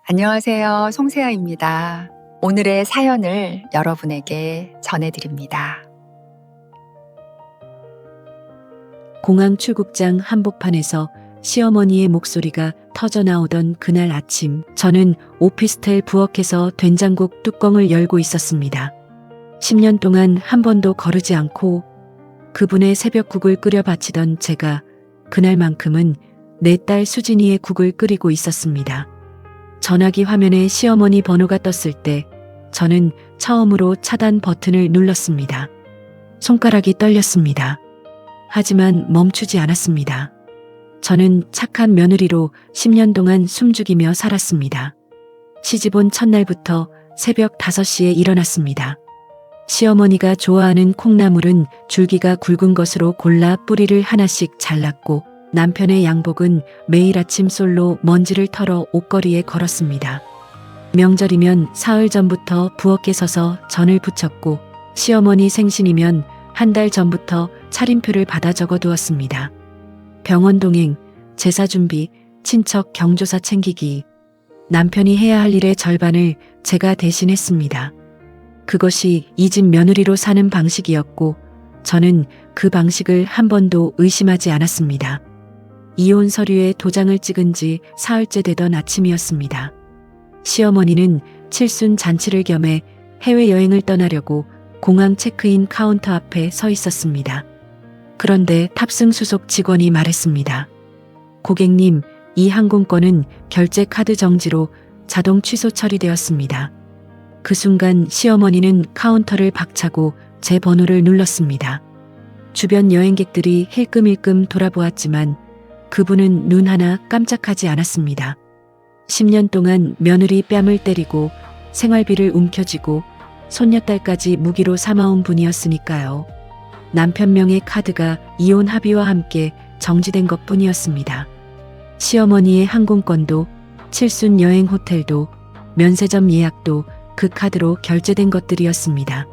안녕하세요. 송세아입니다. 오늘의 사연을 여러분에게 전해드립니다. 공항 출국장 한복판에서 시어머니의 목소리가 터져 나오던 그날 아침, 저는 오피스텔 부엌에서 된장국 뚜껑을 열고 있었습니다. 10년 동안 한 번도 거르지 않고 그분의 새벽국을 끓여 바치던 제가 그날만큼은 내 딸 수진이의 국을 끓이고 있었습니다. 전화기 화면에 시어머니 번호가 떴을 때 저는 처음으로 차단 버튼을 눌렀습니다. 손가락이 떨렸습니다. 하지만 멈추지 않았습니다. 저는 착한 며느리로 10년 동안 숨죽이며 살았습니다. 시집온 첫날부터 새벽 5시에 일어났습니다. 시어머니가 좋아하는 콩나물은 줄기가 굵은 것으로 골라 뿌리를 하나씩 잘랐고 남편의 양복은 매일 아침 솔로 먼지를 털어 옷걸이에 걸었습니다. 명절이면 사흘 전부터 부엌에 서서 전을 부쳤고 시어머니 생신이면 한 달 전부터 차림표를 받아 적어두었습니다. 병원 동행, 제사 준비, 친척 경조사 챙기기. 남편이 해야 할 일의 절반을 제가 대신했습니다. 그것이 이 집 며느리로 사는 방식이었고 저는 그 방식을 한 번도 의심하지 않았습니다. 이혼 서류에 도장을 찍은 지 사흘째 되던 아침이었습니다. 시어머니는 칠순 잔치를 겸해 해외여행을 떠나려고 공항 체크인 카운터 앞에 서 있었습니다. 그런데 탑승 수속 직원이 말했습니다. 고객님, 이 항공권은 결제 카드 정지로 자동 취소 처리되었습니다. 그 순간 시어머니는 카운터를 박차고 제 번호를 눌렀습니다. 주변 여행객들이 힐끔힐끔 돌아보았지만 그분은 눈 하나 깜짝하지 않았습니다. 10년 동안 며느리 뺨을 때리고 생활비를 움켜쥐고 손녀딸까지 무기로 삼아온 분이었으니까요. 남편 명의 카드가 이혼 합의와 함께 정지된 것뿐이었습니다. 시어머니의 항공권도 칠순 여행 호텔도 면세점 예약도 그 카드로 결제된 것들이었습니다.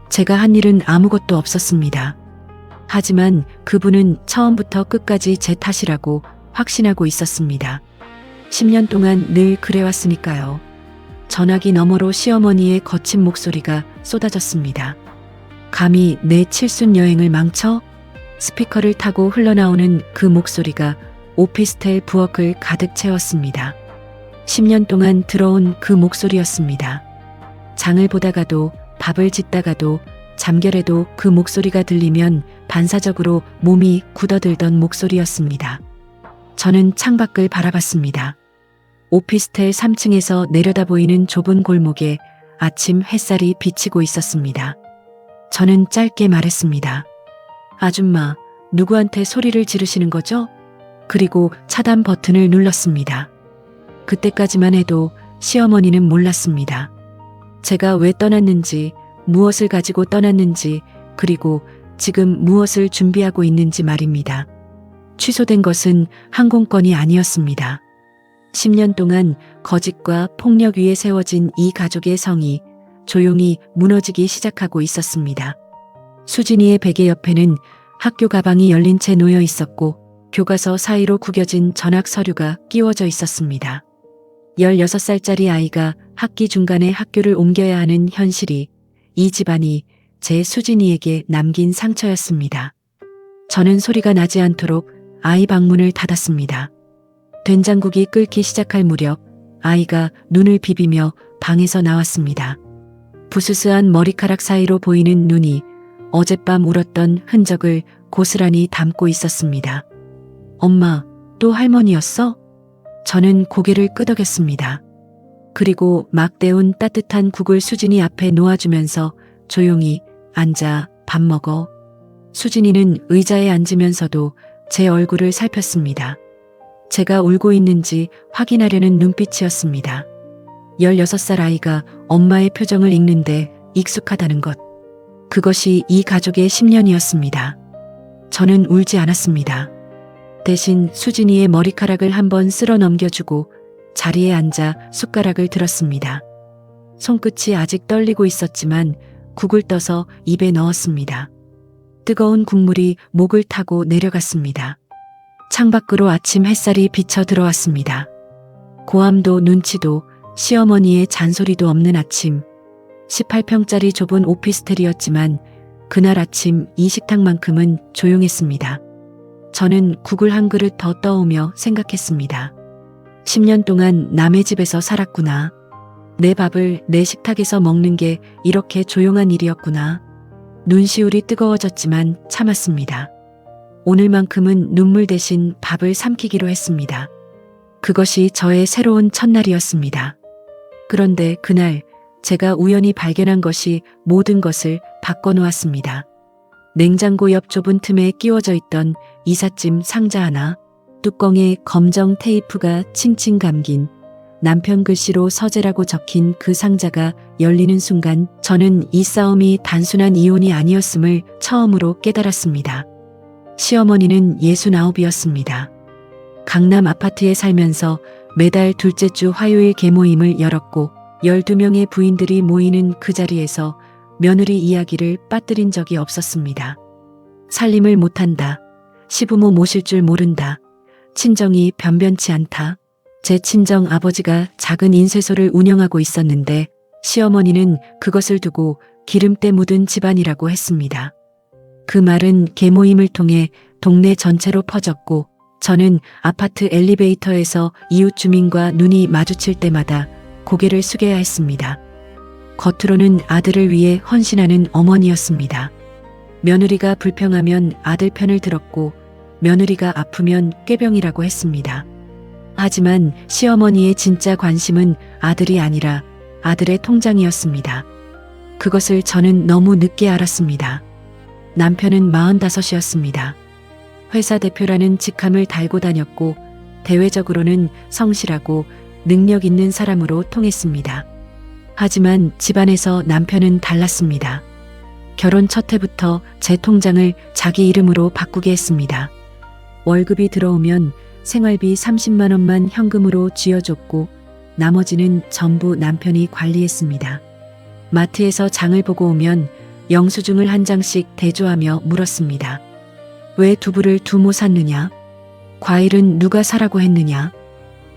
제가 한 일은 아무것도 없었습니다. 하지만 그분은 처음부터 끝까지 제 탓이라고 확신하고 있었습니다. 10년 동안 늘 그래왔으니까요. 전화기 너머로 시어머니의 거친 목소리가 쏟아졌습니다. 감히 내 칠순 여행을 망쳐? 스피커를 타고 흘러나오는 그 목소리가 오피스텔 부엌을 가득 채웠습니다. 10년 동안 들어온 그 목소리였습니다. 장을 보다가도 밥을 짓다가도 잠결에도 그 목소리가 들리면 반사적으로 몸이 굳어들던 목소리였습니다. 저는 창밖을 바라봤습니다. 오피스텔 3층에서 내려다 보이는 좁은 골목에 아침 햇살이 비치고 있었습니다. 저는 짧게 말했습니다. 아줌마, 누구한테 소리를 지르시는 거죠? 그리고 차단 버튼을 눌렀습니다. 그때까지만 해도 시어머니는 몰랐습니다. 제가 왜 떠났는지, 무엇을 가지고 떠났는지, 그리고 지금 무엇을 준비하고 있는지 말입니다. 취소된 것은 항공권이 아니었습니다. 10년 동안 거짓과 폭력 위에 세워진 이 가족의 성이 조용히 무너지기 시작하고 있었습니다. 수진이의 베개 옆에는 학교 가방이 열린 채 놓여 있었고 교과서 사이로 구겨진 전학 서류가 끼워져 있었습니다. 16살짜리 아이가 학기 중간에 학교를 옮겨야 하는 현실이 이 집안이 제 수진이에게 남긴 상처였습니다. 저는 소리가 나지 않도록 아이 방문을 닫았습니다. 된장국이 끓기 시작할 무렵 아이가 눈을 비비며 방에서 나왔습니다. 부스스한 머리카락 사이로 보이는 눈이 어젯밤 울었던 흔적을 고스란히 담고 있었습니다. 엄마, 또 할머니였어? 저는 고개를 끄덕였습니다. 그리고 막 데운 따뜻한 국을 수진이 앞에 놓아주면서 조용히 앉아 밥 먹어. 수진이는 의자에 앉으면서도 제 얼굴을 살폈습니다. 제가 울고 있는지 확인하려는 눈빛이었습니다. 16살 아이가 엄마의 표정을 읽는데 익숙하다는 것. 그것이 이 가족의 10년이었습니다. 저는 울지 않았습니다. 대신 수진이의 머리카락을 한번 쓸어 넘겨주고 자리에 앉아 숟가락을 들었습니다. 손끝이 아직 떨리고 있었지만 국을 떠서 입에 넣었습니다. 뜨거운 국물이 목을 타고 내려갔습니다. 창밖으로 아침 햇살이 비쳐 들어왔습니다. 고함도 눈치도 시어머니의 잔소리도 없는 아침. 18평짜리 좁은 오피스텔이었지만 그날 아침 이 식탁만큼은 조용했습니다. 저는 국을 한 그릇 더 떠오며 생각했습니다. 10년 동안 남의 집에서 살았구나. 내 밥을 내 식탁에서 먹는 게 이렇게 조용한 일이었구나. 눈시울이 뜨거워졌지만 참았습니다. 오늘만큼은 눈물 대신 밥을 삼키기로 했습니다. 그것이 저의 새로운 첫날이었습니다. 그런데 그날 제가 우연히 발견한 것이 모든 것을 바꿔놓았습니다. 냉장고 옆 좁은 틈에 끼워져 있던 이삿짐 상자 하나, 뚜껑에 검정 테이프가 칭칭 감긴 남편 글씨로 서재라고 적힌 그 상자가 열리는 순간 저는 이 싸움이 단순한 이혼이 아니었음을 처음으로 깨달았습니다. 시어머니는 69이었습니다. 강남 아파트에 살면서 매달 둘째 주 화요일 계모임을 열었고 12명의 부인들이 모이는 그 자리에서 며느리 이야기를 빠뜨린 적이 없었습니다. 살림을 못한다. 시부모 모실 줄 모른다. 친정이 변변치 않다. 제 친정 아버지가 작은 인쇄소를 운영하고 있었는데 시어머니는 그것을 두고 기름때 묻은 집안이라고 했습니다. 그 말은 계모임을 통해 동네 전체로 퍼졌고 저는 아파트 엘리베이터에서 이웃 주민과 눈이 마주칠 때마다 고개를 숙여야 했습니다. 겉으로는 아들을 위해 헌신하는 어머니였습니다. 며느리가 불평하면 아들 편을 들었고 며느리가 아프면 꾀병이라고 했습니다. 하지만 시어머니의 진짜 관심은 아들이 아니라 아들의 통장이었습니다. 그것을 저는 너무 늦게 알았습니다. 남편은 45이었습니다. 회사 대표라는 직함을 달고 다녔고 대외적으로는 성실하고 능력 있는 사람으로 통했습니다. 하지만 집안에서 남편은 달랐습니다. 결혼 첫 해부터 제 통장을 자기 이름으로 바꾸게 했습니다. 월급이 들어오면 생활비 30만 원만 현금으로 쥐어줬고 나머지는 전부 남편이 관리했습니다. 마트에서 장을 보고 오면 영수증을 한 장씩 대조하며 물었습니다. 왜 두부를 2모 샀느냐? 과일은 누가 사라고 했느냐?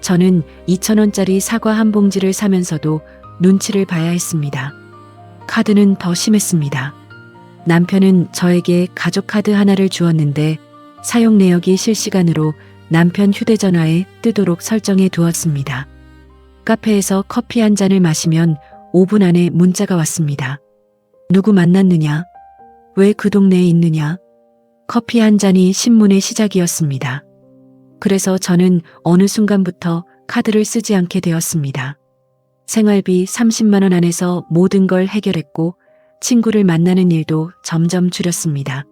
저는 2,000원짜리 사과 한 봉지를 사면서도 눈치를 봐야 했습니다. 카드는 더 심했습니다. 남편은 저에게 가족카드 하나를 주었는데 사용 내역이 실시간으로 남편 휴대전화에 뜨도록 설정해 두었습니다. 카페에서 커피 한 잔을 마시면 5분 안에 문자가 왔습니다. 누구 만났느냐? 왜 그 동네에 있느냐? 커피 한 잔이 신문의 시작이었습니다. 그래서 저는 어느 순간부터 카드를 쓰지 않게 되었습니다. 생활비 30만 원 안에서 모든 걸 해결했고 친구를 만나는 일도 점점 줄였습니다.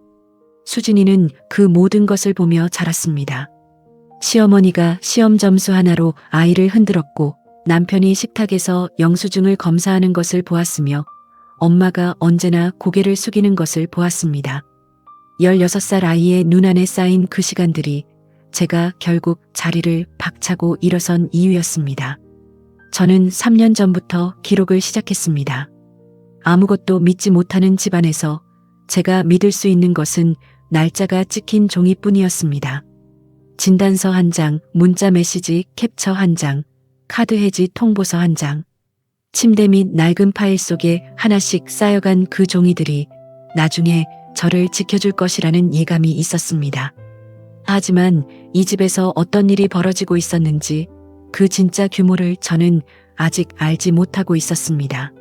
수진이는 그 모든 것을 보며 자랐습니다. 시어머니가 시험 점수 하나로 아이를 흔들었고 남편이 식탁에서 영수증을 검사하는 것을 보았으며 엄마가 언제나 고개를 숙이는 것을 보았습니다. 16살 아이의 눈안에 쌓인 그 시간들이 제가 결국 자리를 박차고 일어선 이유였습니다. 저는 3년 전부터 기록을 시작했습니다. 아무것도 믿지 못하는 집안에서 제가 믿을 수 있는 것은 날짜가 찍힌 종이뿐이었습니다. 진단서 한 장, 문자 메시지 캡처 한 장, 카드 해지 통보서 한 장. 침대 및 낡은 파일 속에 하나씩 쌓여간 그 종이들이 나중에 저를 지켜줄 것이라는 예감이 있었습니다. 하지만 이 집에서 어떤 일이 벌어지고 있었는지 그 진짜 규모를 저는 아직 알지 못하고 있었습니다.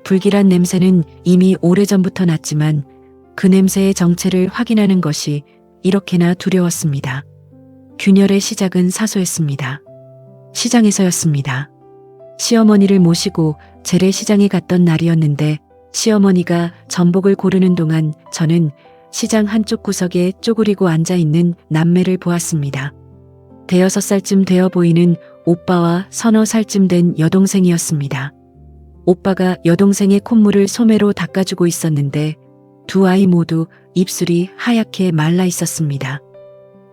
불길한 냄새는 이미 오래전부터 났지만 그 냄새의 정체를 확인하는 것이 이렇게나 두려웠습니다. 균열의 시작은 사소했습니다. 시장에서였습니다. 시어머니를 모시고 재래시장에 갔던 날이었는데 시어머니가 전복을 고르는 동안 저는 시장 한쪽 구석에 쪼그리고 앉아있는 남매를 보았습니다. 5살쯤 되어 보이는 오빠와 서너 살쯤 된 여동생이었습니다. 오빠가 여동생의 콧물을 소매로 닦아주고 있었는데 두 아이 모두 입술이 하얗게 말라 있었습니다.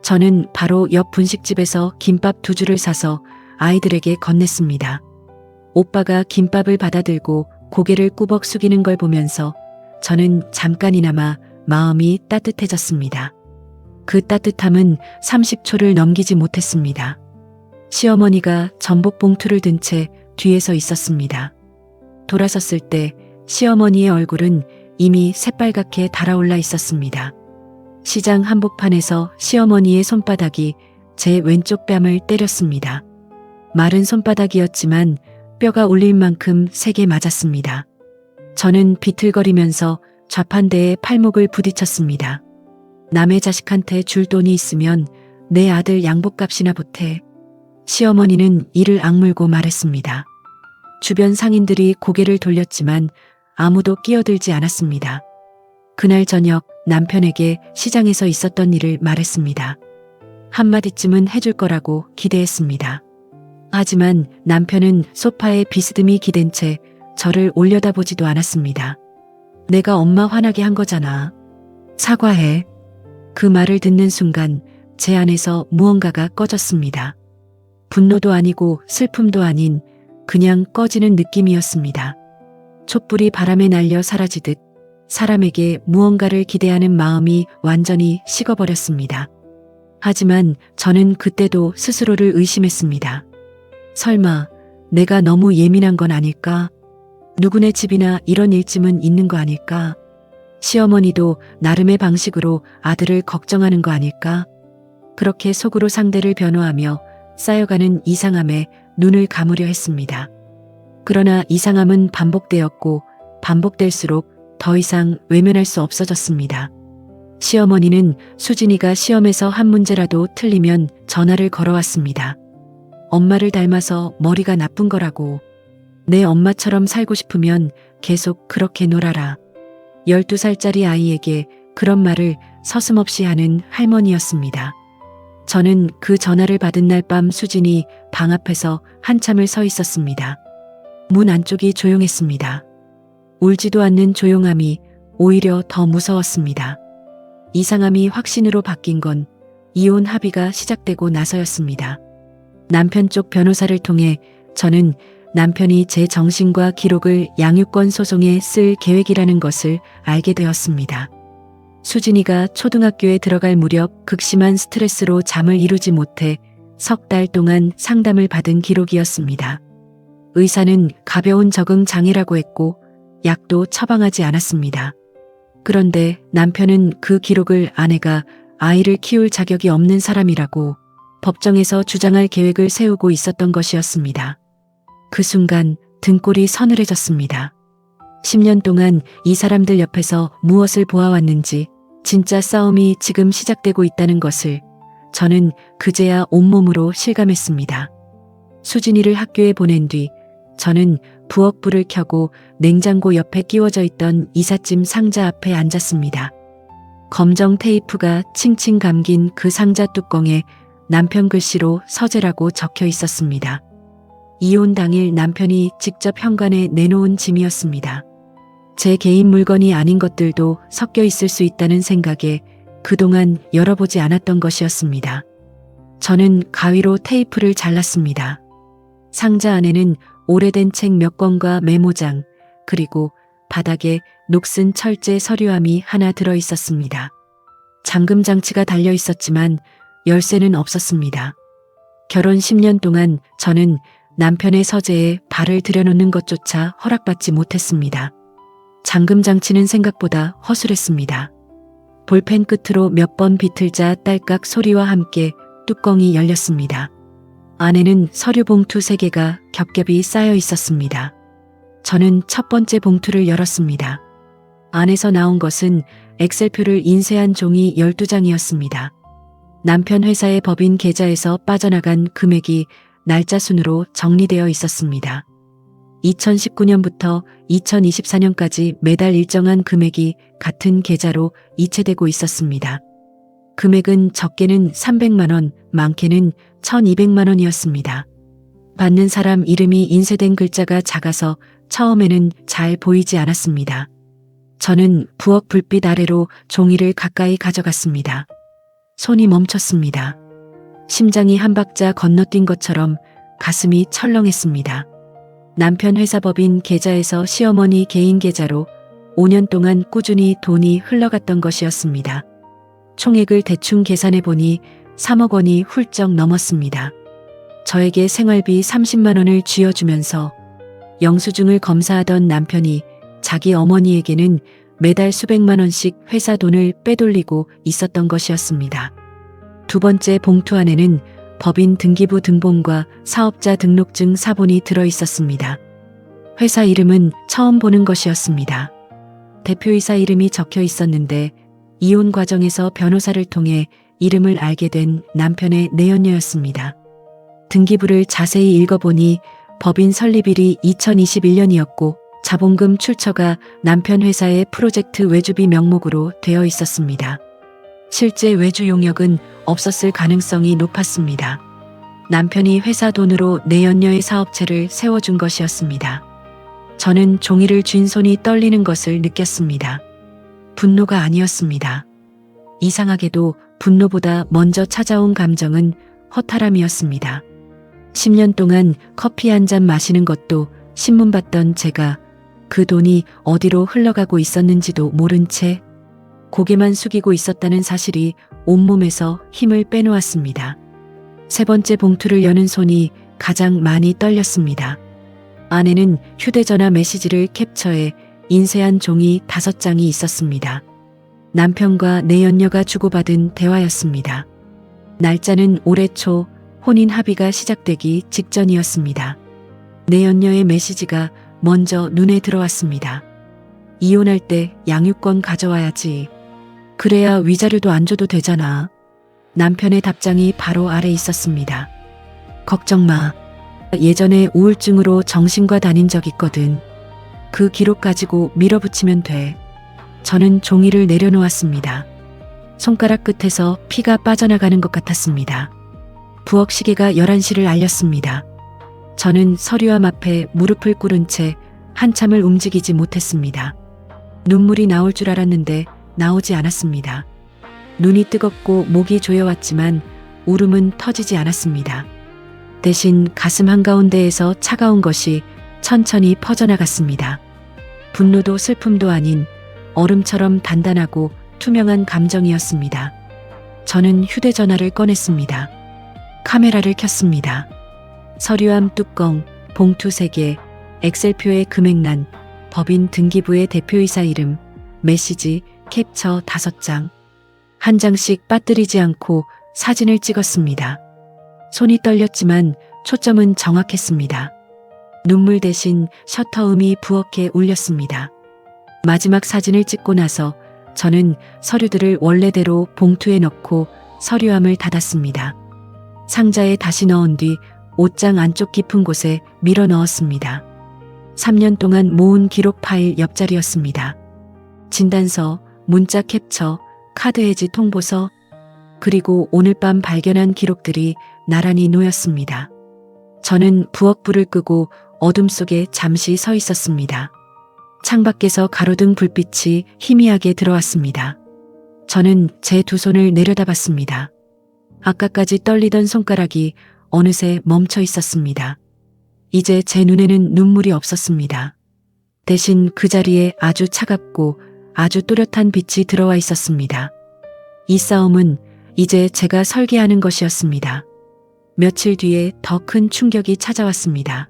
저는 바로 옆 분식집에서 김밥 2줄을 사서 아이들에게 건넸습니다. 오빠가 김밥을 받아들고 고개를 꾸벅 숙이는 걸 보면서 저는 잠깐이나마 마음이 따뜻해졌습니다. 그 따뜻함은 30초를 넘기지 못했습니다. 시어머니가 전복 봉투를 든 채 뒤에서 있었습니다. 돌아섰을 때 시어머니의 얼굴은 이미 새빨갛게 달아올라 있었습니다. 시장 한복판에서 시어머니의 손바닥이 제 왼쪽 뺨을 때렸습니다. 마른 손바닥이었지만 뼈가 울릴 만큼 세게 맞았습니다. 저는 비틀거리면서 좌판대에 팔목을 부딪혔습니다. 남의 자식한테 줄 돈이 있으면 내 아들 양복값이나 보태. 시어머니는 이를 악물고 말했습니다. 주변 상인들이 고개를 돌렸지만 아무도 끼어들지 않았습니다. 그날 저녁 남편에게 시장에서 있었던 일을 말했습니다. 한마디쯤은 해줄 거라고 기대했습니다. 하지만 남편은 소파에 비스듬히 기댄 채 저를 올려다보지도 않았습니다. 내가 엄마 화나게 한 거잖아. 사과해. 그 말을 듣는 순간 제 안에서 무언가가 꺼졌습니다. 분노도 아니고 슬픔도 아닌 그냥 꺼지는 느낌이었습니다. 촛불이 바람에 날려 사라지듯 사람에게 무언가를 기대하는 마음이 완전히 식어버렸습니다. 하지만 저는 그때도 스스로를 의심했습니다. 설마 내가 너무 예민한 건 아닐까? 누구네 집이나 이런 일쯤은 있는 거 아닐까? 시어머니도 나름의 방식으로 아들을 걱정하는 거 아닐까? 그렇게 속으로 상대를 변호하며 쌓여가는 이상함에 눈을 감으려 했습니다. 그러나 이상함은 반복되었고 반복될수록 더 이상 외면할 수 없어졌습니다. 시어머니는 수진이가 시험에서 한 문제라도 틀리면 전화를 걸어왔습니다. 엄마를 닮아서 머리가 나쁜 거라고. 내 엄마처럼 살고 싶으면 계속 그렇게 놀아라. 12살짜리 아이에게 그런 말을 서슴없이 하는 할머니였습니다. 저는 그 전화를 받은 날 밤 수진이 방 앞에서 한참을 서 있었습니다. 문 안쪽이 조용했습니다. 울지도 않는 조용함이 오히려 더 무서웠습니다. 이상함이 확신으로 바뀐 건 이혼 합의가 시작되고 나서였습니다. 남편 쪽 변호사를 통해 저는 남편이 제 정신과 기록을 양육권 소송에 쓸 계획이라는 것을 알게 되었습니다. 수진이가 초등학교에 들어갈 무렵 극심한 스트레스로 잠을 이루지 못해 석 달 동안 상담을 받은 기록이었습니다. 의사는 가벼운 적응 장애라고 했고 약도 처방하지 않았습니다. 그런데 남편은 그 기록을 아내가 아이를 키울 자격이 없는 사람이라고 법정에서 주장할 계획을 세우고 있었던 것이었습니다. 그 순간 등골이 서늘해졌습니다. 10년 동안 이 사람들 옆에서 무엇을 보아왔는지 진짜 싸움이 지금 시작되고 있다는 것을 저는 그제야 온몸으로 실감했습니다. 수진이를 학교에 보낸 뒤 저는 부엌 불을 켜고 냉장고 옆에 끼워져 있던 이삿짐 상자 앞에 앉았습니다. 검정 테이프가 칭칭 감긴 그 상자 뚜껑에 남편 글씨로 서재라고 적혀 있었습니다. 이혼 당일 남편이 직접 현관에 내놓은 짐이었습니다. 제 개인 물건이 아닌 것들도 섞여 있을 수 있다는 생각에 그동안 열어보지 않았던 것이었습니다. 저는 가위로 테이프를 잘랐습니다. 상자 안에는 오래된 책 몇 권과 메모장, 그리고 바닥에 녹슨 철제 서류함이 하나 들어 있었습니다. 잠금 장치가 달려 있었지만 열쇠는 없었습니다. 결혼 10년 동안 저는 남편의 서재에 발을 들여놓는 것조차 허락받지 못했습니다. 잠금 장치는 생각보다 허술했습니다. 볼펜 끝으로 몇 번 비틀자 딸깍 소리와 함께 뚜껑이 열렸습니다. 안에는 서류 봉투 3개가 겹겹이 쌓여 있었습니다. 저는 첫 번째 봉투를 열었습니다. 안에서 나온 것은 엑셀표를 인쇄한 종이 12장이었습니다. 남편 회사의 법인 계좌에서 빠져나간 금액이 날짜 순으로 정리되어 있었습니다. 2019년부터 2024년까지 매달 일정한 금액이 같은 계좌로 이체되고 있었습니다. 금액은 적게는 300만 원, 많게는 1200만 원이었습니다. 받는 사람 이름이 인쇄된 글자가 작아서 처음에는 잘 보이지 않았습니다. 저는 부엌 불빛 아래로 종이를 가까이 가져갔습니다. 손이 멈췄습니다. 심장이 한 박자 건너뛴 것처럼 가슴이 철렁했습니다. 남편 회사 법인 계좌에서 시어머니 개인 계좌로 5년 동안 꾸준히 돈이 흘러갔던 것이었습니다. 총액을 대충 계산해 보니 3억 원이 훌쩍 넘었습니다. 저에게 생활비 30만 원을 쥐어주면서 영수증을 검사하던 남편이 자기 어머니에게는 매달 수백만 원씩 회사 돈을 빼돌리고 있었던 것이었습니다. 두 번째 봉투 안에는 법인 등기부 등본과 사업자 등록증 사본이 들어 있었습니다. 회사 이름은 처음 보는 것이었습니다. 대표이사 이름이 적혀 있었는데 이혼 과정에서 변호사를 통해 이름을 알게 된 남편의 내연녀였습니다. 등기부를 자세히 읽어보니 법인 설립일이 2021년이었고 자본금 출처가 남편 회사의 프로젝트 외주비 명목으로 되어 있었습니다. 실제 외주 용역은 없었을 가능성이 높았습니다. 남편이 회사 돈으로 내연녀의 사업체를 세워준 것이었습니다. 저는 종이를 쥔 손이 떨리는 것을 느꼈습니다. 분노가 아니었습니다. 이상하게도 분노보다 먼저 찾아온 감정은 허탈함이었습니다. 10년 동안 커피 한 잔 마시는 것도 신문 봤던 제가 그 돈이 어디로 흘러가고 있었는지도 모른 채 고개만 숙이고 있었다는 사실이 온몸에서 힘을 빼놓았습니다. 세 번째 봉투를 여는 손이 가장 많이 떨렸습니다. 안에는 휴대전화 메시지를 캡처해 인쇄한 종이 5장이 있었습니다. 남편과 내연녀가 주고받은 대화였습니다. 날짜는 올해 초 혼인 합의가 시작되기 직전이었습니다. 내연녀의 메시지가 먼저 눈에 들어왔습니다. 이혼할 때 양육권 가져와야지. 그래야 위자료도 안 줘도 되잖아. 남편의 답장이 바로 아래 있었습니다. 걱정 마. 예전에 우울증으로 정신과 다닌 적 있거든. 그 기록 가지고 밀어붙이면 돼. 저는 종이를 내려놓았습니다. 손가락 끝에서 피가 빠져나가는 것 같았습니다. 부엌 시계가 11시를 알렸습니다. 저는 서류함 앞에 무릎을 꿇은 채 한참을 움직이지 못했습니다. 눈물이 나올 줄 알았는데 나오지 않았습니다. 눈이 뜨겁고 목이 조여왔지만 울음은 터지지 않았습니다. 대신 가슴 한가운데에서 차가운 것이 천천히 퍼져나갔습니다. 분노도 슬픔도 아닌 얼음처럼 단단하고 투명한 감정이었습니다. 저는 휴대전화를 꺼냈습니다. 카메라를 켰습니다. 서류함 뚜껑, 봉투 3개, 엑셀표의 금액란, 법인 등기부의 대표이사 이름, 메시지, 캡처 5장. 한 장씩 빠뜨리지 않고 사진을 찍었습니다. 손이 떨렸지만 초점은 정확했습니다. 눈물 대신 셔터음이 부엌에 울렸습니다. 마지막 사진을 찍고 나서 저는 서류들을 원래대로 봉투에 넣고 서류함을 닫았습니다. 상자에 다시 넣은 뒤 옷장 안쪽 깊은 곳에 밀어 넣었습니다. 3년 동안 모은 기록 파일 옆자리였습니다. 진단서, 문자 캡처, 카드 해지 통보서, 그리고 오늘 밤 발견한 기록들이 나란히 놓였습니다. 저는 부엌 불을 끄고 어둠 속에 잠시 서 있었습니다. 창밖에서 가로등 불빛이 희미하게 들어왔습니다. 저는 제 2 손을 내려다봤습니다. 아까까지 떨리던 손가락이 어느새 멈춰 있었습니다. 이제 제 눈에는 눈물이 없었습니다. 대신 그 자리에 아주 차갑고 아주 또렷한 빛이 들어와 있었습니다. 이 싸움은 이제 제가 설계하는 것이었습니다. 며칠 뒤에 더 큰 충격이 찾아왔습니다.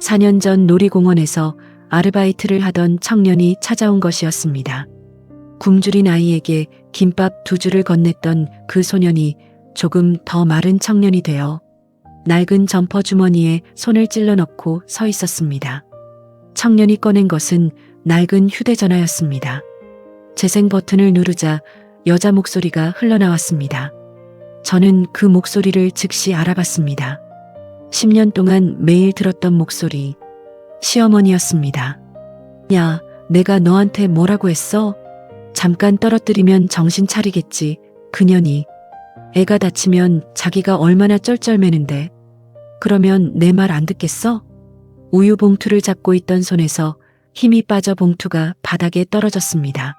4년 전 놀이공원에서 아르바이트를 하던 청년이 찾아온 것이었습니다. 굶주린 아이에게 김밥 2줄을 건넸던 그 소년이 조금 더 마른 청년이 되어 낡은 점퍼 주머니에 손을 찔러 넣고 서 있었습니다. 청년이 꺼낸 것은 낡은 휴대전화였습니다. 재생 버튼을 누르자 여자 목소리가 흘러나왔습니다. 저는 그 목소리를 즉시 알아봤습니다. 10년 동안 매일 들었던 목소리, 시어머니였습니다. 야, 내가 너한테 뭐라고 했어? 잠깐 떨어뜨리면 정신 차리겠지, 그년이. 애가 다치면 자기가 얼마나 쩔쩔매는데. 그러면 내 말 안 듣겠어? 우유 봉투를 잡고 있던 손에서 힘이 빠져 봉투가 바닥에 떨어졌습니다.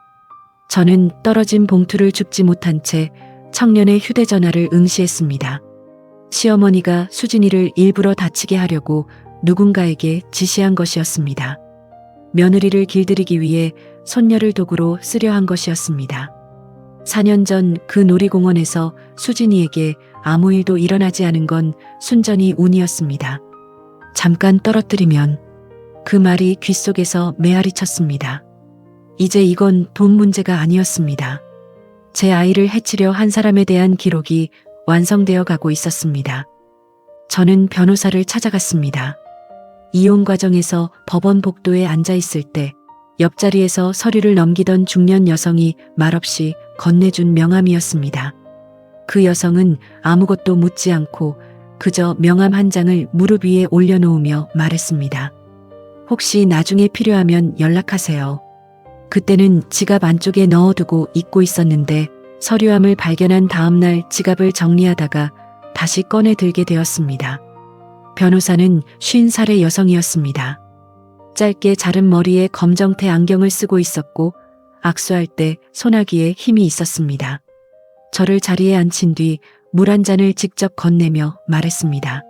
저는 떨어진 봉투를 줍지 못한 채 청년의 휴대전화를 응시했습니다. 시어머니가 수진이를 일부러 다치게 하려고 누군가에게 지시한 것이었습니다. 며느리를 길들이기 위해 손녀를 도구로 쓰려 한 것이었습니다. 4년 전 그 놀이공원에서 수진이에게 아무 일도 일어나지 않은 건 순전히 운이었습니다. 잠깐 떨어뜨리면 그 말이 귓속에서 메아리 쳤습니다. 이제 이건 돈 문제가 아니었습니다. 제 아이를 해치려 한 사람에 대한 기록이 완성되어 가고 있었습니다. 저는 변호사를 찾아갔습니다. 이혼 과정에서 법원 복도에 앉아 있을 때 옆자리에서 서류를 넘기던 중년 여성이 말없이 건네준 명함이었습니다. 그 여성은 아무것도 묻지 않고 그저 명함 한 장을 무릎 위에 올려놓으며 말했습니다. 혹시 나중에 필요하면 연락하세요. 그때는 지갑 안쪽에 넣어두고 잊고 있었는데 서류함을 발견한 다음날 지갑을 정리하다가 다시 꺼내 들게 되었습니다. 변호사는 50살의 여성이었습니다. 짧게 자른 머리에 검정태 안경을 쓰고 있었고 악수할 때 소나기에 힘이 있었습니다. 저를 자리에 앉힌 뒤 물 한 잔을 직접 건네며 말했습니다.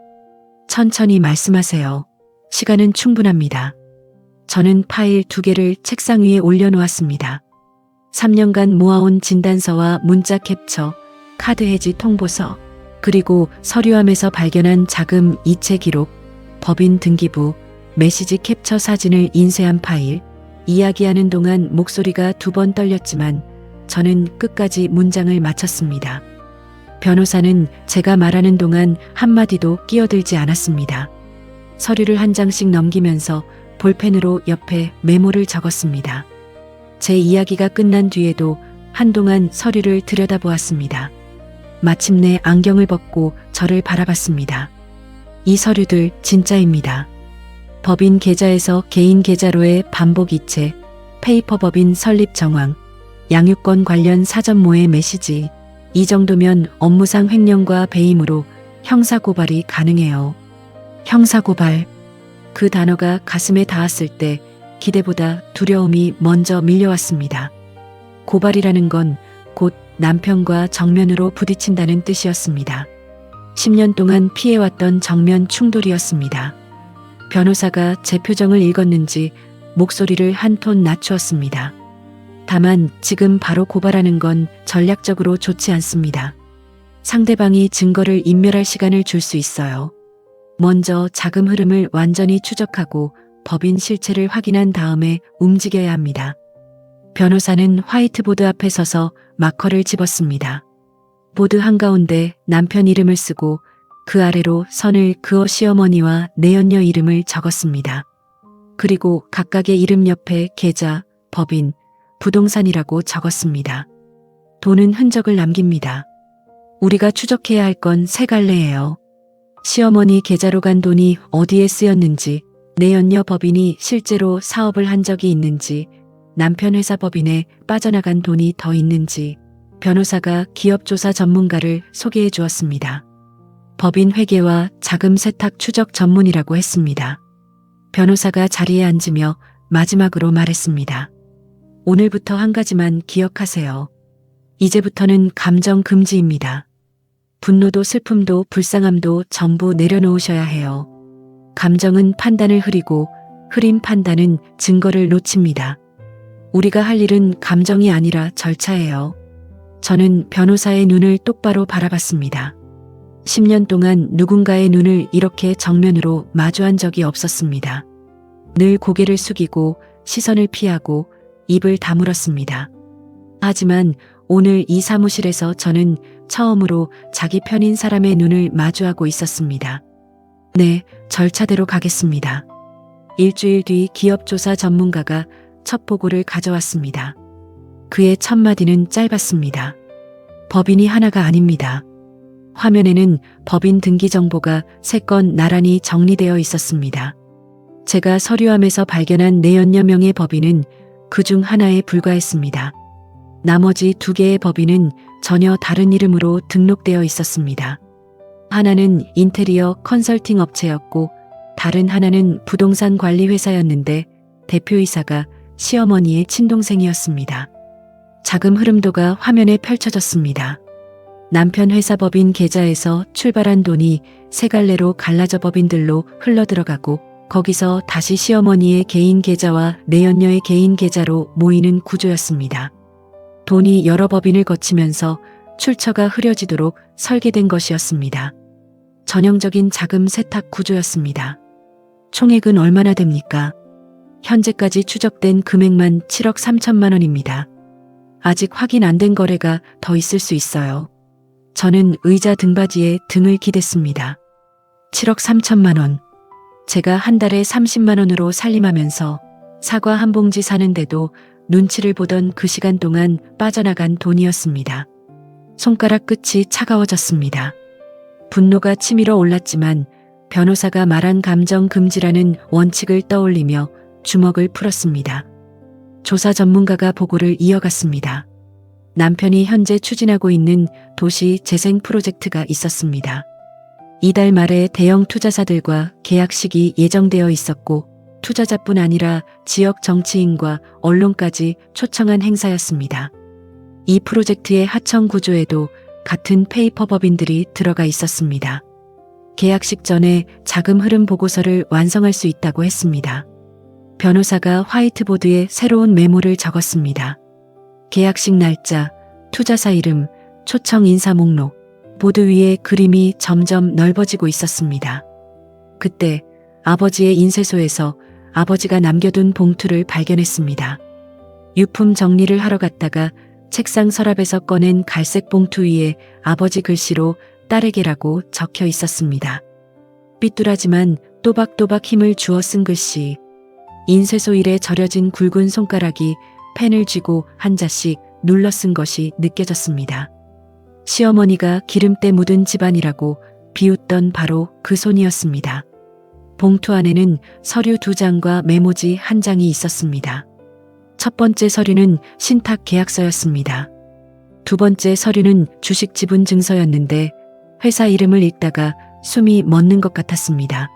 천천히 말씀하세요. 시간은 충분합니다. 저는 파일 2개를 책상 위에 올려놓았습니다. 3년간 모아온 진단서와 문자 캡처, 카드 해지 통보서, 그리고 서류함에서 발견한 자금 이체 기록, 법인 등기부, 메시지 캡처 사진을 인쇄한 파일. 이야기하는 동안 목소리가 2번 떨렸지만 저는 끝까지 문장을 마쳤습니다. 변호사는 제가 말하는 동안 한마디도 끼어들지 않았습니다. 서류를 한 장씩 넘기면서 볼펜으로 옆에 메모를 적었습니다. 제 이야기가 끝난 뒤에도 한동안 서류를 들여다보았습니다. 마침내 안경을 벗고 저를 바라봤습니다. 이 서류들 진짜입니다. 법인 계좌에서 개인 계좌로의 반복 이체, 페이퍼 법인 설립 정황, 양육권 관련 사전모의 메시지, 이 정도면 업무상 횡령과 배임으로 형사고발이 가능해요. 형사고발. 그 단어가 가슴에 닿았을 때 기대보다 두려움이 먼저 밀려왔습니다. 고발이라는 건 곧 남편과 정면으로 부딪힌다는 뜻이었습니다. 10년 동안 피해왔던 정면 충돌이었습니다. 변호사가 제 표정을 읽었는지 목소리를 한 톤 낮추었습니다. 다만 지금 바로 고발하는 건 전략적으로 좋지 않습니다. 상대방이 증거를 인멸할 시간을 줄 수 있어요. 먼저 자금 흐름을 완전히 추적하고 법인 실체를 확인한 다음에 움직여야 합니다. 변호사는 화이트보드 앞에 서서 마커를 집었습니다. 보드 한가운데 남편 이름을 쓰고 그 아래로 선을 그어 시어머니와 내연녀 이름을 적었습니다. 그리고 각각의 이름 옆에 계좌, 법인, 부동산이라고 적었습니다. 돈은 흔적을 남깁니다. 우리가 추적해야 할 건 3갈래예요. 시어머니 계좌로 간 돈이 어디에 쓰였는지, 내연녀 법인이 실제로 사업을 한 적이 있는지, 남편 회사 법인에 빠져나간 돈이 더 있는지. 변호사가 기업조사 전문가를 소개해 주었습니다. 법인 회계와 자금 세탁 추적 전문이라고 했습니다. 변호사가 자리에 앉으며 마지막으로 말했습니다. 오늘부터 한 가지만 기억하세요. 이제부터는 감정 금지입니다. 분노도 슬픔도 불쌍함도 전부 내려놓으셔야 해요. 감정은 판단을 흐리고 흐린 판단은 증거를 놓칩니다. 우리가 할 일은 감정이 아니라 절차예요. 저는 변호사의 눈을 똑바로 바라봤습니다. 10년 동안 누군가의 눈을 이렇게 정면으로 마주한 적이 없었습니다. 늘 고개를 숙이고 시선을 피하고 입을 다물었습니다. 하지만 오늘 이 사무실에서 저는 처음으로 자기 편인 사람의 눈을 마주하고 있었습니다. 네, 절차대로 가겠습니다. 일주일 뒤 기업조사 전문가가 첫 보고를 가져왔습니다. 그의 첫 마디는 짧았습니다. 법인이 하나가 아닙니다. 화면에는 법인 등기 정보가 3건 나란히 정리되어 있었습니다. 제가 서류함에서 발견한 내연녀 명의 법인은 그중 하나에 불과했습니다. 나머지 2개의 법인은 전혀 다른 이름으로 등록되어 있었습니다. 하나는 인테리어 컨설팅 업체였고 다른 하나는 부동산 관리 회사였는데 대표이사가 시어머니의 친동생이었습니다. 자금 흐름도가 화면에 펼쳐졌습니다. 남편 회사 법인 계좌에서 출발한 돈이 3갈래로 갈라져 법인들로 흘러들어가고 거기서 다시 시어머니의 개인 계좌와 내연녀의 개인 계좌로 모이는 구조였습니다. 돈이 여러 법인을 거치면서 출처가 흐려지도록 설계된 것이었습니다. 전형적인 자금 세탁 구조였습니다. 총액은 얼마나 됩니까? 현재까지 추적된 금액만 7억 3천만 원입니다. 아직 확인 안 된 거래가 더 있을 수 있어요. 저는 의자 등받이에 등을 기댔습니다. 7억 3천만 원. 제가 한 달에 30만 원으로 살림하면서 사과 한 봉지 사는데도 눈치를 보던 그 시간 동안 빠져나간 돈이었습니다. 손가락 끝이 차가워졌습니다. 분노가 치밀어 올랐지만 변호사가 말한 감정 금지라는 원칙을 떠올리며 주먹을 풀었습니다. 조사 전문가가 보고를 이어갔습니다. 남편이 현재 추진하고 있는 도시 재생 프로젝트가 있었습니다. 이달 말에 대형 투자사들과 계약식이 예정되어 있었고 투자자뿐 아니라 지역 정치인과 언론까지 초청한 행사였습니다. 이 프로젝트의 하청 구조에도 같은 페이퍼 법인들이 들어가 있었습니다. 계약식 전에 자금 흐름 보고서를 완성할 수 있다고 했습니다. 변호사가 화이트보드에 새로운 메모를 적었습니다. 계약식 날짜, 투자사 이름, 초청 인사 목록, 보드 위에 그림이 점점 넓어지고 있었습니다. 그때 아버지의 인쇄소에서 아버지가 남겨둔 봉투를 발견했습니다. 유품 정리를 하러 갔다가 책상 서랍에서 꺼낸 갈색 봉투 위에 아버지 글씨로 딸에게라고 적혀 있었습니다. 삐뚤하지만 또박또박 힘을 주어 쓴 글씨. 인쇄소 일에 절여진 굵은 손가락이 펜을 쥐고 한 자씩 눌러 쓴 것이 느껴졌습니다. 시어머니가 기름때 묻은 집안이라고 비웃던 바로 그 손이었습니다. 봉투 안에는 서류 2장과 메모지 1장이 있었습니다. 첫 번째 서류는 신탁 계약서였습니다. 두 번째 서류는 주식 지분 증서였는데 회사 이름을 읽다가 숨이 멎는 것 같았습니다.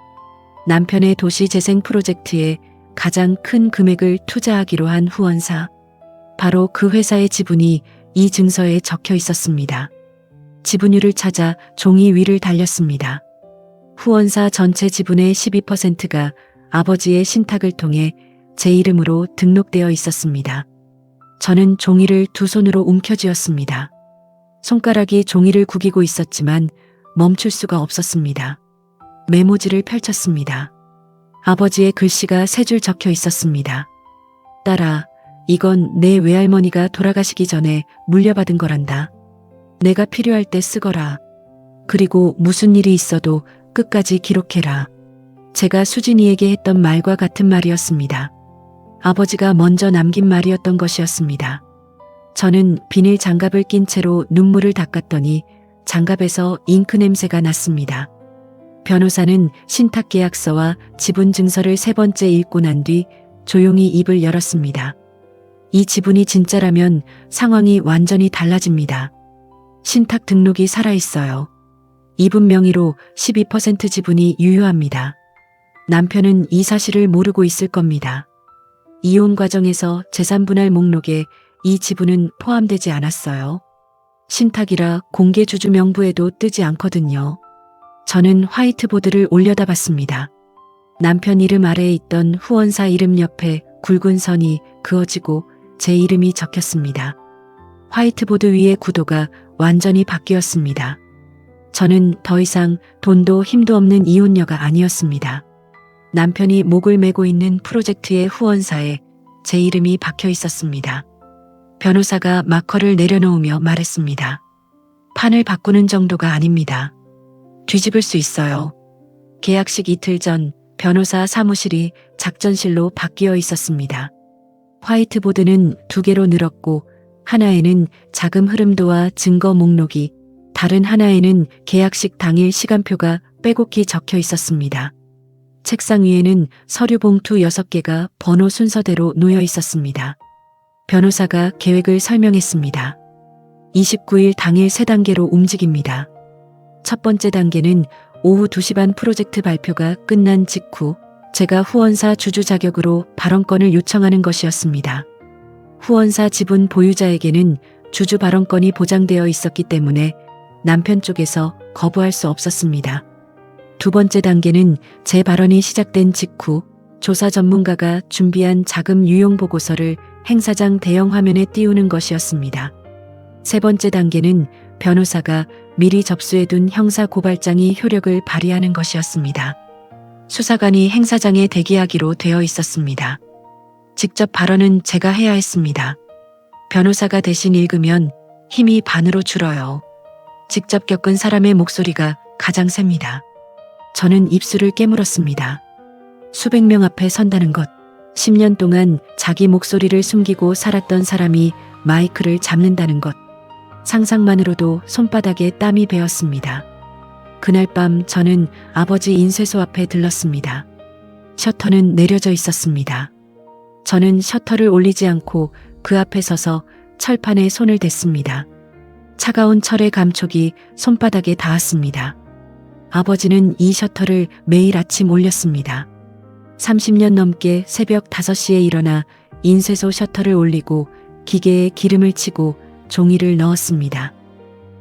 남편의 도시 재생 프로젝트에 가장 큰 금액을 투자하기로 한 후원사. 바로 그 회사의 지분이 이 증서에 적혀 있었습니다. 지분율을 찾아 종이 위를 달렸습니다. 후원사 전체 지분의 12%가 아버지의 신탁을 통해 제 이름으로 등록되어 있었습니다. 저는 종이를 두 손으로 움켜쥐었습니다. 손가락이 종이를 구기고 있었지만 멈출 수가 없었습니다. 메모지를 펼쳤습니다. 아버지의 글씨가 세 줄 적혀 있었습니다. 딸아, 이건 내 외할머니가 돌아가시기 전에 물려받은 거란다. 내가 필요할 때 쓰거라. 그리고 무슨 일이 있어도 끝까지 기록해라. 제가 수진이에게 했던 말과 같은 말이었습니다. 아버지가 먼저 남긴 말이었던 것이었습니다. 저는 비닐 장갑을 낀 채로 눈물을 닦았더니 장갑에서 잉크 냄새가 났습니다. 변호사는 신탁계약서와 지분증서를 3번째 읽고 난 뒤 조용히 입을 열었습니다. 이 지분이 진짜라면 상황이 완전히 달라집니다. 신탁 등록이 살아있어요. 이분 명의로 12% 지분이 유효합니다. 남편은 이 사실을 모르고 있을 겁니다. 이혼 과정에서 재산분할 목록에 이 지분은 포함되지 않았어요. 신탁이라 공개 주주 명부에도 뜨지 않거든요. 저는 화이트보드를 올려다 봤습니다. 남편 이름 아래에 있던 후원사 이름 옆에 굵은 선이 그어지고 제 이름이 적혔습니다. 화이트보드 위의 구도가 완전히 바뀌었습니다. 저는 더 이상 돈도 힘도 없는 이혼녀가 아니었습니다. 남편이 목을 메고 있는 프로젝트의 후원사에 제 이름이 박혀 있었습니다. 변호사가 마커를 내려놓으며 말했습니다. 판을 바꾸는 정도가 아닙니다. 뒤집을 수 있어요. 계약식 이틀 전 변호사 사무실이 작전실로 바뀌어 있었습니다. 화이트보드는 2개로 늘었고 하나에는 자금 흐름도와 증거 목록이, 다른 하나에는 계약식 당일 시간표가 빼곡히 적혀 있었습니다. 책상 위에는 서류 봉투 6개가 번호 순서대로 놓여 있었습니다. 변호사가 계획을 설명했습니다. 29일 당일 3단계로 움직입니다. 첫 번째 단계는 오후 2시 반 프로젝트 발표가 끝난 직후 제가 후원사 주주 자격으로 발언권을 요청하는 것이었습니다. 후원사 지분 보유자에게는 주주 발언권이 보장되어 있었기 때문에 남편 쪽에서 거부할 수 없었습니다. 두 번째 단계는 제 발언이 시작된 직후 조사 전문가가 준비한 자금 유용 보고서를 행사장 대형 화면에 띄우는 것이었습니다. 세 번째 단계는 변호사가 미리 접수해둔 형사고발장이 효력을 발휘하는 것이었습니다. 수사관이 행사장에 대기하기로 되어 있었습니다. 직접 발언은 제가 해야 했습니다. 변호사가 대신 읽으면 힘이 반으로 줄어요. 직접 겪은 사람의 목소리가 가장 셉니다. 저는 입술을 깨물었습니다. 수백 명 앞에 선다는 것, 10년 동안 자기 목소리를 숨기고 살았던 사람이 마이크를 잡는다는 것, 상상만으로도 손바닥에 땀이 배었습니다. 그날 밤 저는 아버지 인쇄소 앞에 들렀습니다. 셔터는 내려져 있었습니다. 저는 셔터를 올리지 않고 그 앞에 서서 철판에 손을 댔습니다. 차가운 철의 감촉이 손바닥에 닿았습니다. 아버지는 이 셔터를 매일 아침 올렸습니다. 30년 넘게 새벽 5시에 일어나 인쇄소 셔터를 올리고 기계에 기름을 치고 종이를 넣었습니다.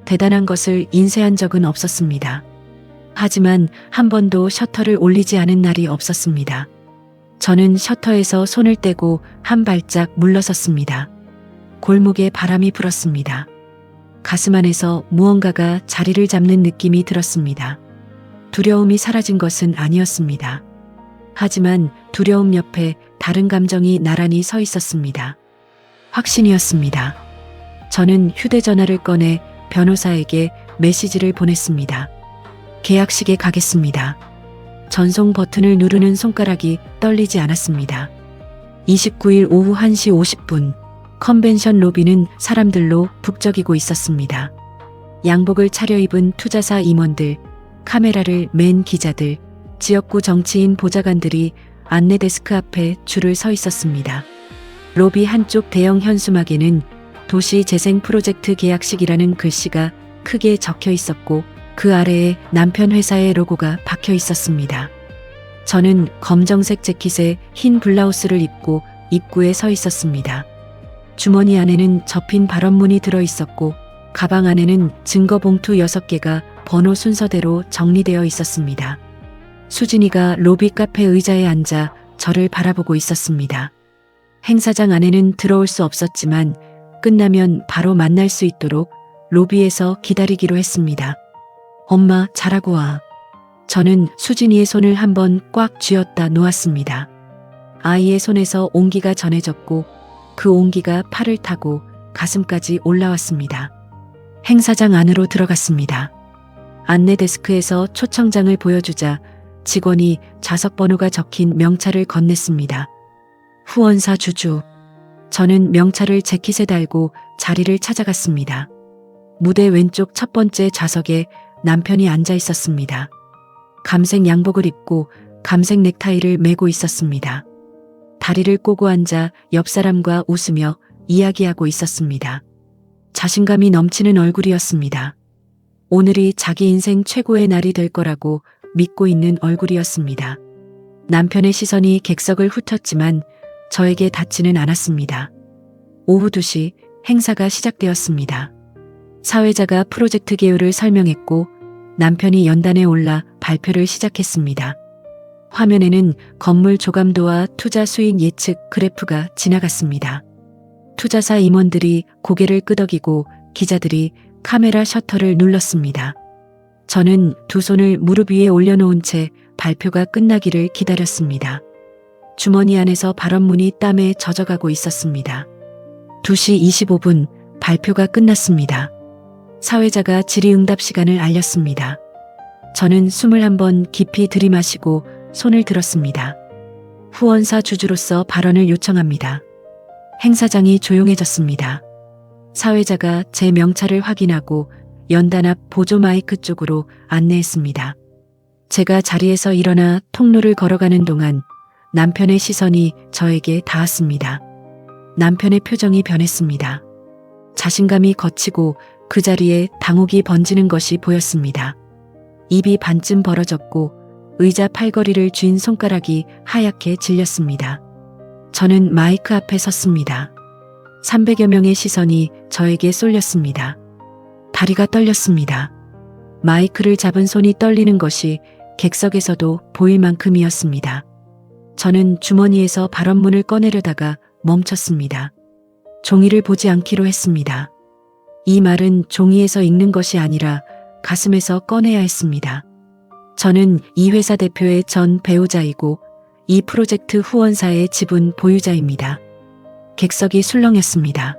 대단한 것을 인쇄한 적은 없었습니다. 하지만 한 번도 셔터를 올리지 않은 날이 없었습니다. 저는 셔터에서 손을 떼고 한 발짝 물러섰습니다. 골목에 바람이 불었습니다. 가슴 안에서 무언가가 자리를 잡는 느낌이 들었습니다. 두려움이 사라진 것은 아니었습니다. 하지만 두려움 옆에 다른 감정이 나란히 서 있었습니다. 확신이었습니다. 저는 휴대전화를 꺼내 변호사에게 메시지를 보냈습니다. 계약식에 가겠습니다. 전송 버튼을 누르는 손가락이 떨리지 않았습니다. 29일 오후 1시 50분, 컨벤션 로비는 사람들로 북적이고 있었습니다. 양복을 차려입은 투자사 임원들, 카메라를 맨 기자들, 지역구 정치인 보좌관들이 안내 데스크 앞에 줄을 서 있었습니다. 로비 한쪽 대형 현수막에는 도시 재생 프로젝트 계약식이라는 글씨가 크게 적혀 있었고 그 아래에 남편 회사의 로고가 박혀 있었습니다. 저는 검정색 재킷에 흰 블라우스를 입고 입구에 서 있었습니다. 주머니 안에는 접힌 발언문이 들어 있었고 가방 안에는 증거 봉투 6개가 번호 순서대로 정리되어 있었습니다. 수진이가 로비 카페 의자에 앉아 저를 바라보고 있었습니다. 행사장 안에는 들어올 수 없었지만 끝나면 바로 만날 수 있도록 로비에서 기다리기로 했습니다. 엄마, 잘하고 와. 저는 수진이의 손을 한번 꽉 쥐었다 놓았습니다. 아이의 손에서 온기가 전해졌고 그 온기가 팔을 타고 가슴까지 올라왔습니다. 행사장 안으로 들어갔습니다. 안내 데스크에서 초청장을 보여주자 직원이 좌석 번호가 적힌 명찰을 건넸습니다. 후원사 주주. 저는 명찰을 재킷에 달고 자리를 찾아갔습니다. 무대 왼쪽 첫 번째 좌석에 남편이 앉아 있었습니다. 감색 양복을 입고 감색 넥타이를 메고 있었습니다. 다리를 꼬고 앉아 옆 사람과 웃으며 이야기하고 있었습니다. 자신감이 넘치는 얼굴이었습니다. 오늘이 자기 인생 최고의 날이 될 거라고 믿고 있는 얼굴이었습니다. 남편의 시선이 객석을 훑었지만 저에게 닿지는 않았습니다. 오후 2시 행사가 시작되었습니다. 사회자가 프로젝트 개요를 설명했고 남편이 연단에 올라 발표를 시작했습니다. 화면에는 건물 조감도와 투자 수익 예측 그래프가 지나갔습니다. 투자사 임원들이 고개를 끄덕이고 기자들이 카메라 셔터를 눌렀습니다. 저는 두 손을 무릎 위에 올려놓은 채 발표가 끝나기를 기다렸습니다. 주머니 안에서 발언문이 땀에 젖어가고 있었습니다. 2시 25분 발표가 끝났습니다. 사회자가 질의응답 시간을 알렸습니다. 저는 숨을 한번 깊이 들이마시고 손을 들었습니다. 후원사 주주로서 발언을 요청합니다. 행사장이 조용해졌습니다. 사회자가 제 명찰을 확인하고 연단 앞 보조 마이크 쪽으로 안내했습니다. 제가 자리에서 일어나 통로를 걸어가는 동안 남편의 시선이 저에게 닿았습니다. 남편의 표정이 변했습니다. 자신감이 걷히고 그 자리에 당혹이 번지는 것이 보였습니다. 입이 반쯤 벌어졌고 의자 팔걸이를 쥔 손가락이 하얗게 질렸습니다. 저는 마이크 앞에 섰습니다. 300여 명의 시선이 저에게 쏠렸습니다. 다리가 떨렸습니다. 마이크를 잡은 손이 떨리는 것이 객석에서도 보일 만큼이었습니다. 저는 주머니에서 발언문을 꺼내려다가 멈췄습니다. 종이를 보지 않기로 했습니다. 이 말은 종이에서 읽는 것이 아니라 가슴에서 꺼내야 했습니다. 저는 이 회사 대표의 전 배우자이고 이 프로젝트 후원사의 지분 보유자입니다. 객석이 술렁였습니다.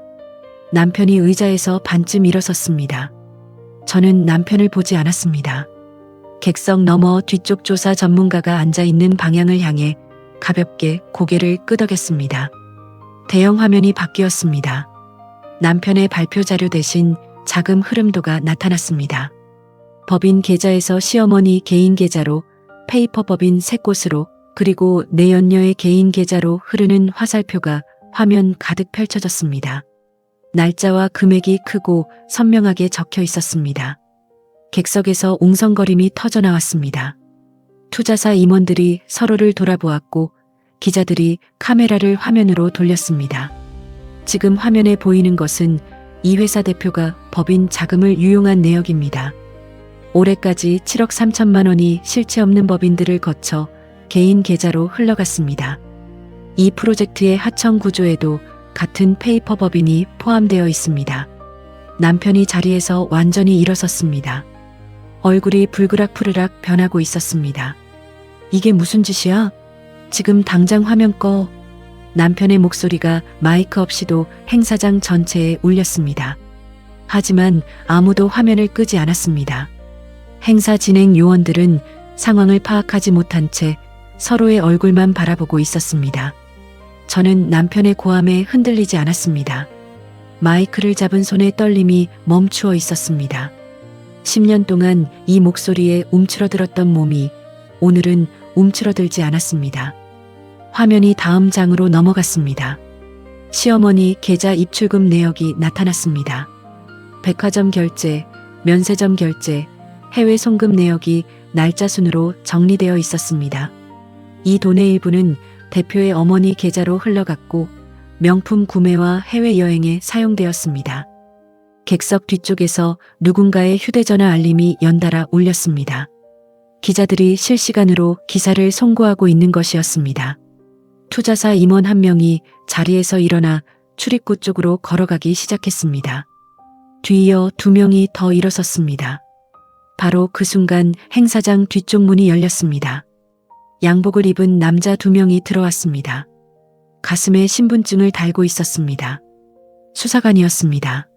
남편이 의자에서 반쯤 일어섰습니다. 저는 남편을 보지 않았습니다. 객석 너머 뒤쪽 조사 전문가가 앉아 있는 방향을 향해 가볍게 고개를 끄덕였습니다. 대형 화면이 바뀌었습니다. 남편의 발표 자료 대신 자금 흐름도가 나타났습니다. 법인 계좌에서 시어머니 개인 계좌로, 페이퍼 법인 3곳으로, 그리고 내연녀의 개인 계좌로 흐르는 화살표가 화면 가득 펼쳐졌습니다. 날짜와 금액이 크고 선명하게 적혀 있었습니다. 객석에서 웅성거림이 터져나왔습니다. 투자사 임원들이 서로를 돌아보았고 기자들이 카메라를 화면으로 돌렸습니다. 지금 화면에 보이는 것은 이 회사 대표가 법인 자금을 유용한 내역입니다. 올해까지 7억 3천만 원이 실체 없는 법인들을 거쳐 개인 계좌로 흘러갔습니다. 이 프로젝트의 하청 구조에도 같은 페이퍼 법인이 포함되어 있습니다. 남편이 자리에서 완전히 일어섰습니다. 얼굴이 불그락푸르락 변하고 있었습니다. 이게 무슨 짓이야? 지금 당장 화면 꺼. 남편의 목소리가 마이크 없이도 행사장 전체에 울렸습니다. 하지만 아무도 화면을 끄지 않았습니다. 행사 진행 요원들은 상황을 파악하지 못한 채 서로의 얼굴만 바라보고 있었습니다. 저는 남편의 고함에 흔들리지 않았습니다. 마이크를 잡은 손의 떨림이 멈추어 있었습니다. 10년 동안 이 목소리에 움츠러들었던 몸이 오늘은 움츠러들지 않았습니다. 화면이 다음 장으로 넘어갔습니다. 시어머니 계좌 입출금 내역이 나타났습니다. 백화점 결제, 면세점 결제, 해외 송금 내역이 날짜 순으로 정리되어 있었습니다. 이 돈의 일부는 대표의 어머니 계좌로 흘러갔고 명품 구매와 해외여행에 사용되었습니다. 객석 뒤쪽에서 누군가의 휴대전화 알림이 연달아 울렸습니다. 기자들이 실시간으로 기사를 송고하고 있는 것이었습니다. 투자사 임원 한 명이 자리에서 일어나 출입구 쪽으로 걸어가기 시작했습니다. 뒤이어 2명이 더 일어섰습니다. 바로 그 순간 행사장 뒤쪽 문이 열렸습니다. 양복을 입은 남자 2명이 들어왔습니다. 가슴에 신분증을 달고 있었습니다. 수사관이었습니다.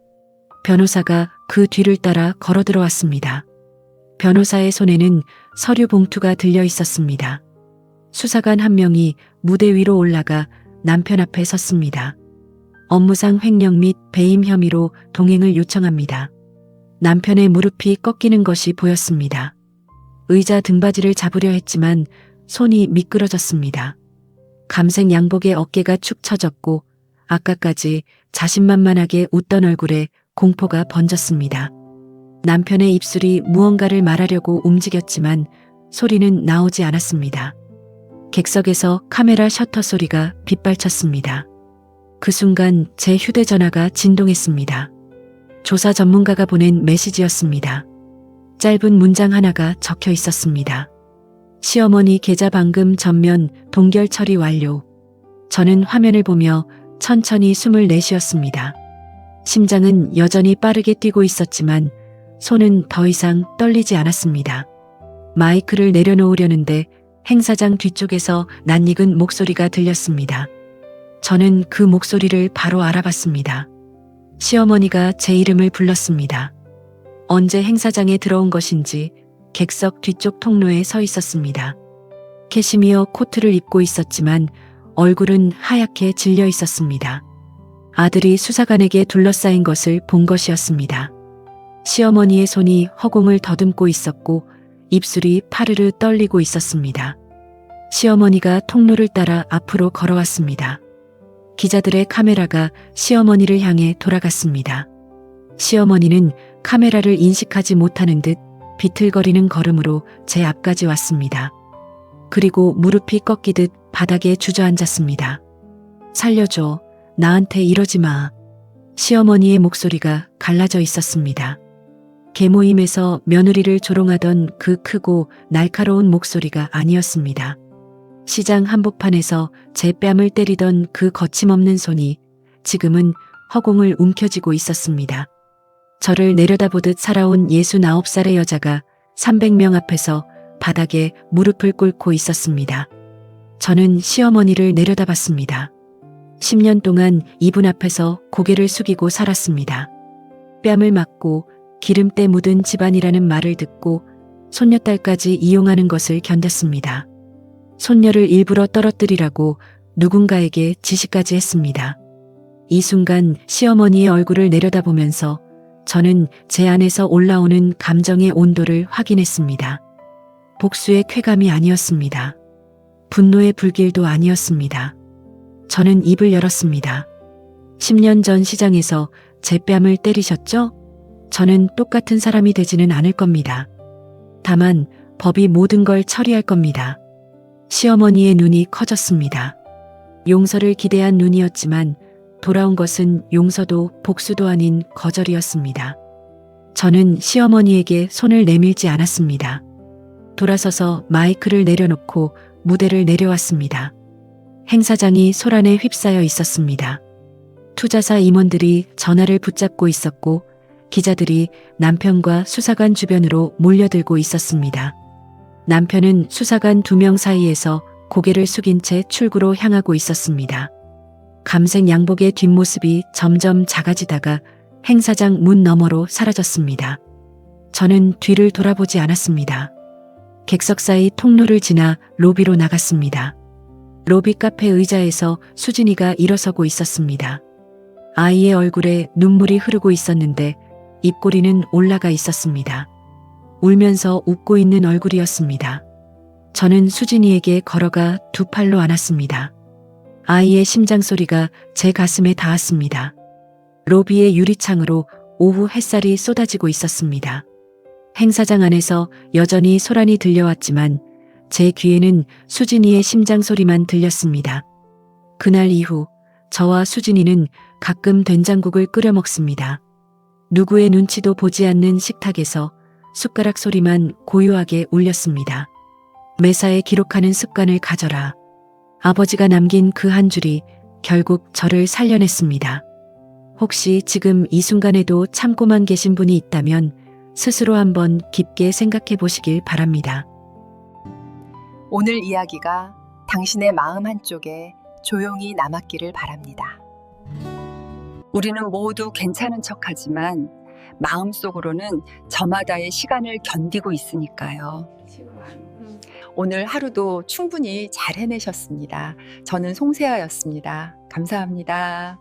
변호사가 그 뒤를 따라 걸어 들어왔습니다. 변호사의 손에는 서류 봉투가 들려 있었습니다. 수사관 한 명이 무대 위로 올라가 남편 앞에 섰습니다. 업무상 횡령 및 배임 혐의로 동행을 요청합니다. 남편의 무릎이 꺾이는 것이 보였습니다. 의자 등받이를 잡으려 했지만 손이 미끄러졌습니다. 감색 양복의 어깨가 축 처졌고 아까까지 자신만만하게 웃던 얼굴에 공포가 번졌습니다. 남편의 입술이 무언가를 말하려고 움직였지만 소리는 나오지 않았습니다. 객석에서 카메라 셔터 소리가 빗발쳤습니다. 그 순간 제 휴대전화가 진동했습니다. 조사 전문가가 보낸 메시지였습니다. 짧은 문장 하나가 적혀 있었습니다. 시어머니 계좌 방금 전면 동결 처리 완료. 저는 화면을 보며 천천히 숨을 내쉬었습니다. 심장은 여전히 빠르게 뛰고 있었지만 손은 더 이상 떨리지 않았습니다. 마이크를 내려놓으려는데 행사장 뒤쪽에서 낯익은 목소리가 들렸습니다. 저는 그 목소리를 바로 알아봤습니다. 시어머니가 제 이름을 불렀습니다. 언제 행사장에 들어온 것인지 객석 뒤쪽 통로에 서 있었습니다. 캐시미어 코트를 입고 있었지만 얼굴은 하얗게 질려 있었습니다. 아들이 수사관에게 둘러싸인 것을 본 것이었습니다. 시어머니의 손이 허공을 더듬고 있었고 입술이 파르르 떨리고 있었습니다. 시어머니가 통로를 따라 앞으로 걸어왔습니다. 기자들의 카메라가 시어머니를 향해 돌아갔습니다. 시어머니는 카메라를 인식하지 못하는 듯 비틀거리는 걸음으로 제 앞까지 왔습니다. 그리고 무릎이 꺾이듯 바닥에 주저앉았습니다. 살려줘. 나한테 이러지 마. 시어머니의 목소리가 갈라져 있었습니다. 개모임에서 며느리를 조롱하던 그 크고 날카로운 목소리가 아니었습니다. 시장 한복판에서 제 뺨을 때리던 그 거침없는 손이 지금은 허공을 움켜쥐고 있었습니다. 저를 내려다보듯 살아온 69살의 여자가 300명 앞에서 바닥에 무릎을 꿇고 있었습니다. 저는 시어머니를 내려다봤습니다. 10년 동안 이분 앞에서 고개를 숙이고 살았습니다. 뺨을 맞고 기름때 묻은 집안이라는 말을 듣고 손녀딸까지 이용하는 것을 견뎠습니다. 손녀를 일부러 떨어뜨리라고 누군가에게 지시까지 했습니다. 이 순간 시어머니의 얼굴을 내려다보면서 저는 제 안에서 올라오는 감정의 온도를 확인했습니다. 복수의 쾌감이 아니었습니다. 분노의 불길도 아니었습니다. 저는 입을 열었습니다. 10년 전 시장에서 제 뺨을 때리셨죠? 저는 똑같은 사람이 되지는 않을 겁니다. 다만 법이 모든 걸 처리할 겁니다. 시어머니의 눈이 커졌습니다. 용서를 기대한 눈이었지만 돌아온 것은 용서도 복수도 아닌 거절이었습니다. 저는 시어머니에게 손을 내밀지 않았습니다. 돌아서서 마이크를 내려놓고 무대를 내려왔습니다. 행사장이 소란에 휩싸여 있었습니다. 투자사 임원들이 전화를 붙잡고 있었고 기자들이 남편과 수사관 주변으로 몰려들고 있었습니다. 남편은 수사관 2명 사이에서 고개를 숙인 채 출구로 향하고 있었습니다. 감색 양복의 뒷모습이 점점 작아지다가 행사장 문 너머로 사라졌습니다. 저는 뒤를 돌아보지 않았습니다. 객석 사이 통로를 지나 로비로 나갔습니다. 로비 카페 의자에서 수진이가 일어서고 있었습니다. 아이의 얼굴에 눈물이 흐르고 있었는데 입꼬리는 올라가 있었습니다. 울면서 웃고 있는 얼굴이었습니다. 저는 수진이에게 걸어가 2팔로 안았습니다. 아이의 심장 소리가 제 가슴에 닿았습니다. 로비의 유리창으로 오후 햇살이 쏟아지고 있었습니다. 행사장 안에서 여전히 소란이 들려왔지만 제 귀에는 수진이의 심장 소리만 들렸습니다. 그날 이후 저와 수진이는 가끔 된장국을 끓여 먹습니다. 누구의 눈치도 보지 않는 식탁에서 숟가락 소리만 고요하게 울렸습니다. 매사에 기록하는 습관을 가져라. 아버지가 남긴 그 한 줄이 결국 저를 살려냈습니다. 혹시 지금 이 순간에도 참고만 계신 분이 있다면 스스로 한번 깊게 생각해 보시길 바랍니다. 오늘 이야기가 당신의 마음 한쪽에 조용히 남았기를 바랍니다. 우리는 모두 괜찮은 척하지만 마음속으로는 저마다의 시간을 견디고 있으니까요. 오늘 하루도 충분히 잘 해내셨습니다. 저는 송세아였습니다. 감사합니다.